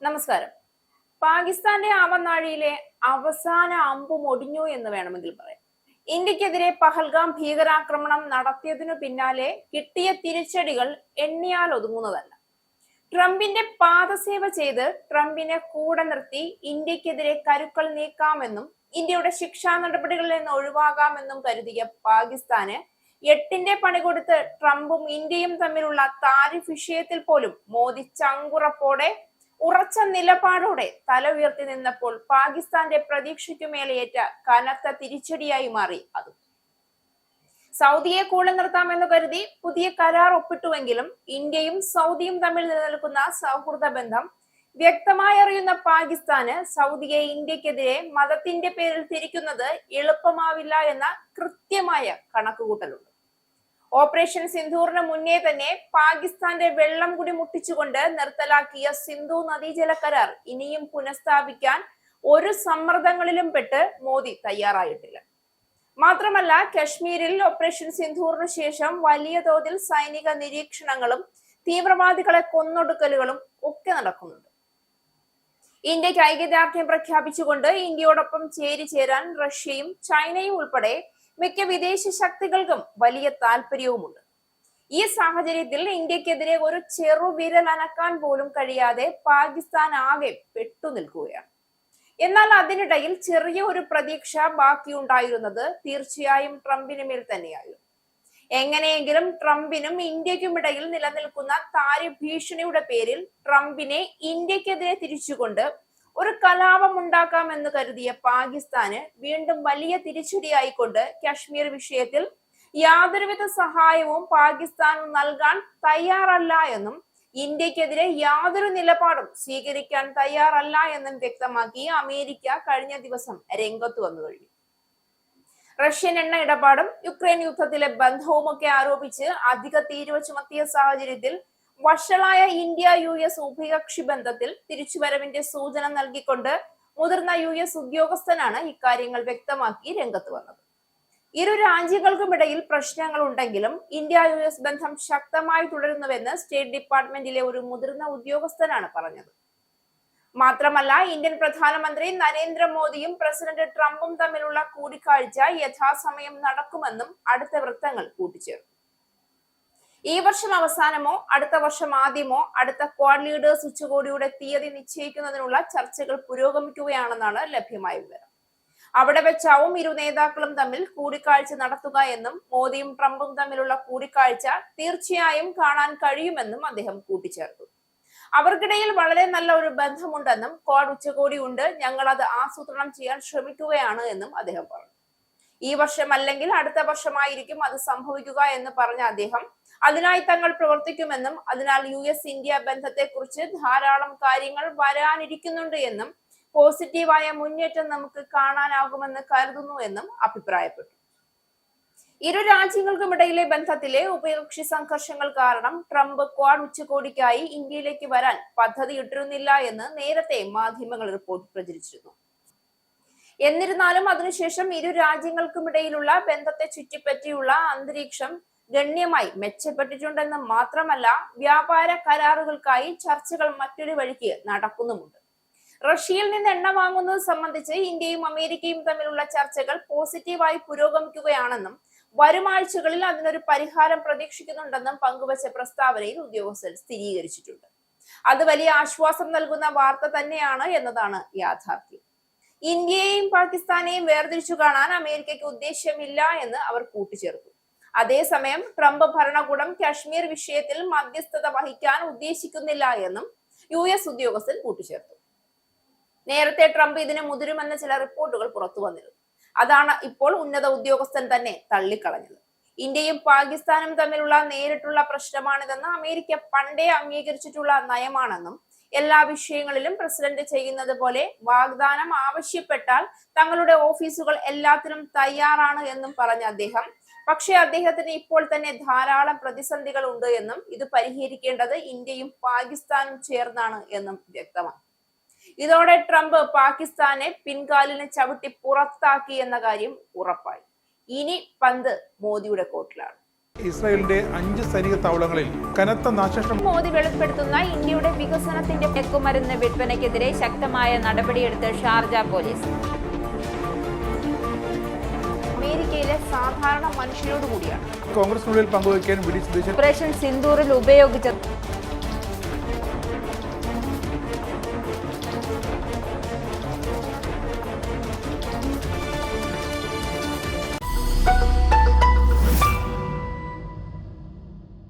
നമസ്കാരം. പാകിസ്ഥാന്റെ ആവനാഴിയിലെ അവസാന അമ്പും ഒടിഞ്ഞു എന്ന് വേണമെങ്കിൽ പറയാം. ഇന്ത്യക്കെതിരെ പഹൽഗാം ഭീകരാക്രമണം നടത്തിയതിനു പിന്നാലെ കിട്ടിയ തിരിച്ചടികൾ എണ്ണിയാൽ ഒതുങ്ങുന്നതല്ല. ട്രംപിന്റെ പാദസേവ ചെയ്ത് ട്രംപിനെ കൂടെ നിർത്തി ഇന്ത്യക്കെതിരെ കരുക്കൾ നീക്കാമെന്നും ഇന്ത്യയുടെ ശിക്ഷാ നടപടികളിൽ നിന്ന് ഒഴിവാകാമെന്നും കരുതിയ പാകിസ്ഥാന് എട്ടിന്റെ പണി കൊടുത്ത് ട്രംപും ഇന്ത്യയും തമ്മിലുള്ള താരിഫ് വിഷയത്തിൽ പോലും മോദി ചങ്കുറപ്പോടെ ഉറച്ച നിലപാടോടെ തല ഉയർത്തി നിന്നപ്പോൾ പാകിസ്ഥാന്റെ പ്രതീക്ഷയ്ക്കുമേലേറ്റ കനത്ത തിരിച്ചടിയായി മാറി അത്. സൗദിയെ കൂടെ നിർത്താമെന്ന് കരുതി പുതിയ കരാർ ഒപ്പിട്ടുവെങ്കിലും ഇന്ത്യയും സൗദിയും തമ്മിൽ നിലനിൽക്കുന്ന സൗഹൃദ ബന്ധം വ്യക്തമായി അറിയുന്ന പാകിസ്ഥാന് സൗദിയെ ഇന്ത്യക്കെതിരെ മതത്തിന്റെ പേരിൽ തിരിക്കുന്നത് എളുപ്പമാവില്ല എന്ന കൃത്യമായ കണക്കുകൂട്ടലുണ്ട്. ഓപ്പറേഷൻ സിന്ധൂറിന് മുന്നേ തന്നെ പാകിസ്ഥാന്റെ വെള്ളം കുടി മുട്ടിച്ചുകൊണ്ട് നിർത്തലാക്കിയ സിന്ധു നദീജല കരാർ ഇനിയും പുനഃസ്ഥാപിക്കാൻ ഒരു സമ്മർദ്ദങ്ങളിലും പെട്ട് മോദി തയ്യാറായിട്ടില്ല. മാത്രമല്ല, കശ്മീരിൽ ഓപ്പറേഷൻ സിന്ധൂറിന് ശേഷം വലിയ തോതിൽ സൈനിക നിരീക്ഷണങ്ങളും തീവ്രവാദികളെ കൊന്നൊടുക്കലുകളും ഒക്കെ നടക്കുന്നുണ്ട്. ഇന്ത്യക്ക് ഐക്യദാർഢ്യം പ്രഖ്യാപിച്ചുകൊണ്ട് ഇന്ത്യയോടൊപ്പം ചേരാൻ റഷ്യയും ചൈനയും ഉൾപ്പെടെ മിക്ക വിദേശ ശക്തികൾക്കും വലിയ താല്പര്യവുമുണ്ട്. ഈ സാഹചര്യത്തിൽ ഇന്ത്യക്കെതിരെ ഒരു ചെറുവിരൽ അനക്കാൻ പോലും കഴിയാതെ പാകിസ്ഥാൻ ആകെ പെട്ടുനിൽക്കുകയാണ്. എന്നാൽ അതിനിടയിൽ ചെറിയ ഒരു പ്രതീക്ഷ ബാക്കിയുണ്ടായിരുന്നത് തീർച്ചയായും ട്രംപിന് മേൽ തന്നെയായിരുന്നു. എങ്ങനെയെങ്കിലും ട്രംപിനും ഇന്ത്യക്കുമിടയിൽ നിലനിൽക്കുന്ന താരിഫ് ഭീഷണിയുടെ പേരിൽ ട്രംപിനെ ഇന്ത്യക്കെതിരെ തിരിച്ചുകൊണ്ട് ഒരു കലാപം ഉണ്ടാക്കാമെന്ന് കരുതിയ പാകിസ്ഥാന് വീണ്ടും വലിയ തിരിച്ചടിയായിക്കൊണ്ട് കശ്മീർ വിഷയത്തിൽ യാതൊരുവിധ സഹായവും പാകിസ്ഥാൻ നൽകാൻ തയ്യാറല്ല എന്നും ഇന്ത്യക്കെതിരെ യാതൊരു നിലപാടും സ്വീകരിക്കാൻ തയ്യാറല്ല എന്നും വ്യക്തമാക്കി അമേരിക്ക കഴിഞ്ഞ ദിവസം രംഗത്ത് വന്നു കഴിഞ്ഞു. റഷ്യൻ എണ്ണ ഇടപാടും യുക്രൈൻ യുദ്ധത്തിലെ ബന്ധവുമൊക്കെ ആരോപിച്ച് അധിക തീരുവ ചുമത്തിയ സാഹചര്യത്തിൽ വഷളായ ഇന്ത്യ US ഉഭയകക്ഷി ബന്ധത്തിൽ തിരിച്ചുവരവിന്റെ സൂചന നൽകിക്കൊണ്ട് മുതിർന്ന US ഉദ്യോഗസ്ഥനാണ് ഇക്കാര്യങ്ങൾ വ്യക്തമാക്കി രംഗത്ത് വന്നത്. ഇരു രാജ്യങ്ങൾക്കുമിടയിൽ പ്രശ്നങ്ങൾ ഉണ്ടെങ്കിലും ഇന്ത്യ US ബന്ധം ശക്തമായി തുടരുന്നുവെന്ന് സ്റ്റേറ്റ് ഡിപ്പാർട്ട്മെന്റിലെ ഒരു മുതിർന്ന ഉദ്യോഗസ്ഥനാണ് പറഞ്ഞത്. മാത്രമല്ല, ഇന്ത്യൻ പ്രധാനമന്ത്രി നരേന്ദ്രമോദിയും പ്രസിഡന്റ് ട്രംപും തമ്മിലുള്ള കൂടിക്കാഴ്ച യഥാസമയം നടക്കുമെന്നും അടുത്ത വൃത്തങ്ങൾ കൂട്ടിച്ചേർത്തു. ഈ വർഷം അവസാനമോ അടുത്ത വർഷം ആദ്യമോ അടുത്ത ക്വാഡ് ലീഡേഴ്സ് ഉച്ചകോടിയുടെ തീയതി നിശ്ചയിക്കുന്നതിനുള്ള ചർച്ചകൾ പുരോഗമിക്കുകയാണെന്നാണ് ലഭ്യമായ വിവരം. അവിടെ വെച്ചാവും ഇരു നേതാക്കളും തമ്മിൽ കൂടിക്കാഴ്ച നടത്തുക എന്നും മോദിയും ട്രംപും തമ്മിലുള്ള കൂടിക്കാഴ്ച തീർച്ചയായും കാണാൻ കഴിയുമെന്നും അദ്ദേഹം കൂട്ടിച്ചേർത്തു. അവർക്കിടയിൽ വളരെ നല്ല ഒരു ബന്ധമുണ്ടെന്നും ക്വാഡ് ഉച്ചകോടി ഉണ്ട്, ഞങ്ങൾ അത് ആസൂത്രണം ചെയ്യാൻ ശ്രമിക്കുകയാണ് എന്നും അദ്ദേഹം പറഞ്ഞു. ഈ വർഷം അല്ലെങ്കിൽ അടുത്ത വർഷമായിരിക്കും അത് സംഭവിക്കുക എന്ന് പറഞ്ഞ അദ്ദേഹം അതിനായി തങ്ങൾ പ്രവർത്തിക്കുമെന്നും അതിനാൽ US ഇന്ത്യ ബന്ധത്തെക്കുറിച്ച് ധാരാളം കാര്യങ്ങൾ വരാനിരിക്കുന്നുണ്ട് എന്നും പോസിറ്റീവായ മുന്നേറ്റം നമുക്ക് കാണാനാകുമെന്ന് കരുതുന്നു എന്നും അഭിപ്രായപ്പെട്ടു. ഇരു രാജ്യങ്ങൾക്കുമിടയിലെ ബന്ധത്തിലെ ഉഭയകക്ഷി സംഘർഷങ്ങൾ കാരണം ട്രംപ് ക്വാഡ് ഉച്ചകോടിക്കായി ഇന്ത്യയിലേക്ക് വരാൻ പദ്ധതിയിട്ടിരുന്നില്ല എന്ന് നേരത്തെ മാധ്യമങ്ങൾ റിപ്പോർട്ട് പ്രചരിച്ചിരുന്നു. എന്നിരുന്നാലും അതിനുശേഷം ഇരു രാജ്യങ്ങൾക്കുമിടയിലുള്ള ബന്ധത്തെ ചുറ്റിപ്പറ്റിയുള്ള അന്തരീക്ഷം ഗണ്യമായി മെച്ചപ്പെട്ടിട്ടുണ്ടെന്ന് മാത്രമല്ല, വ്യാപാര കരാറുകൾക്കായി ചർച്ചകൾ മറ്റൊരു വഴിക്ക് നടക്കുന്നുമുണ്ട്. റഷ്യയിൽ നിന്ന് എണ്ണ വാങ്ങുന്നത് സംബന്ധിച്ച് ഇന്ത്യയും അമേരിക്കയും തമ്മിലുള്ള ചർച്ചകൾ പോസിറ്റീവായി പുരോഗമിക്കുകയാണെന്നും വരും ആഴ്ചകളിൽ അതിനൊരു പരിഹാരം പ്രതീക്ഷിക്കുന്നുണ്ടെന്നും പങ്കുവച്ച പ്രസ്താവനയിൽ ഉദ്യോഗസ്ഥർ സ്ഥിരീകരിച്ചിട്ടുണ്ട്. അത് വലിയ ആശ്വാസം നൽകുന്ന വാർത്ത തന്നെയാണ് എന്നതാണ് യാഥാർത്ഥ്യം. ഇന്ത്യയെയും പാകിസ്ഥാനെയും വേർതിരിച്ചു കാണാൻ അമേരിക്കയ്ക്ക് ഉദ്ദേശ്യമില്ല എന്ന് അവർ കൂട്ടിച്ചേർത്തു. അതേസമയം ട്രംപ് ഭരണകൂടം കശ്മീർ വിഷയത്തിൽ മധ്യസ്ഥത വഹിക്കാൻ ഉദ്ദേശിക്കുന്നില്ല എന്നും US ഉദ്യോഗസ്ഥൻ കൂട്ടിച്ചേർത്തു. നേരത്തെ ട്രംപ് ഇതിന് മുതിരുമെന്ന ചില റിപ്പോർട്ടുകൾ പുറത്തു വന്നിരുന്നു. അതാണ് ഇപ്പോൾ ഉന്നത ഉദ്യോഗസ്ഥൻ തന്നെ തള്ളിക്കളഞ്ഞത്. ഇന്ത്യയും പാകിസ്ഥാനും തമ്മിലുള്ള നേരിട്ടുള്ള പ്രശ്നമാണിതെന്ന് അമേരിക്ക പണ്ടേ അംഗീകരിച്ചിട്ടുള്ള നയമാണെന്നും എല്ലാ വിഷയങ്ങളിലും പ്രസിഡന്റ് ചെയ്യുന്നത് പോലെ വാഗ്ദാനം ആവശ്യപ്പെട്ടാൽ തങ്ങളുടെ ഓഫീസുകൾ എല്ലാത്തിനും തയ്യാറാണ് എന്നും പറഞ്ഞ അദ്ദേഹം, പക്ഷേ അദ്ദേഹത്തിന് ഇപ്പോൾ തന്നെ ധാരാളം പ്രതിസന്ധികൾ ഉണ്ട് എന്നും ഇത് പരിഹരിക്കേണ്ടത് ഇന്ത്യയും പാകിസ്ഥാനും ചേർന്നാണ് എന്നും വ്യക്തമാണ്. ഇതോടെ ട്രംപ് പാകിസ്ഥാനെ പിൻകാലിന് ചവിട്ടി പുറത്താക്കി എന്ന കാര്യം ഉറപ്പായി. ഇനി പന്ത് മോദിയുടെ കോർട്ടിലാണ്. ഇസ്രായേലിന്റെ 5 സൈനിക താവളങ്ങളിൽ കനത്ത നാശനഷ്ടം. മോദി വെളിപ്പെടുത്തുന്ന ഇന്ത്യയുടെ വികസനത്തിന്റെ മയക്കുമരുന്ന് വിൽപ്പനയ്ക്കെതിരെ ശക്തമായ നടപടിയെടുത്ത് ഷാർജ പോലീസ്. അമേരിക്കയിലെ സാധാരണ മനുഷ്യരോട് കൂടിയാണ് കോൺഗ്രസിനുള്ളിൽ പങ്കുവയ്ക്കാൻ വി ഡി സതീശൻ ഓപ്പറേഷൻ സിന്ദൂറിൽ ഉപയോഗിച്ച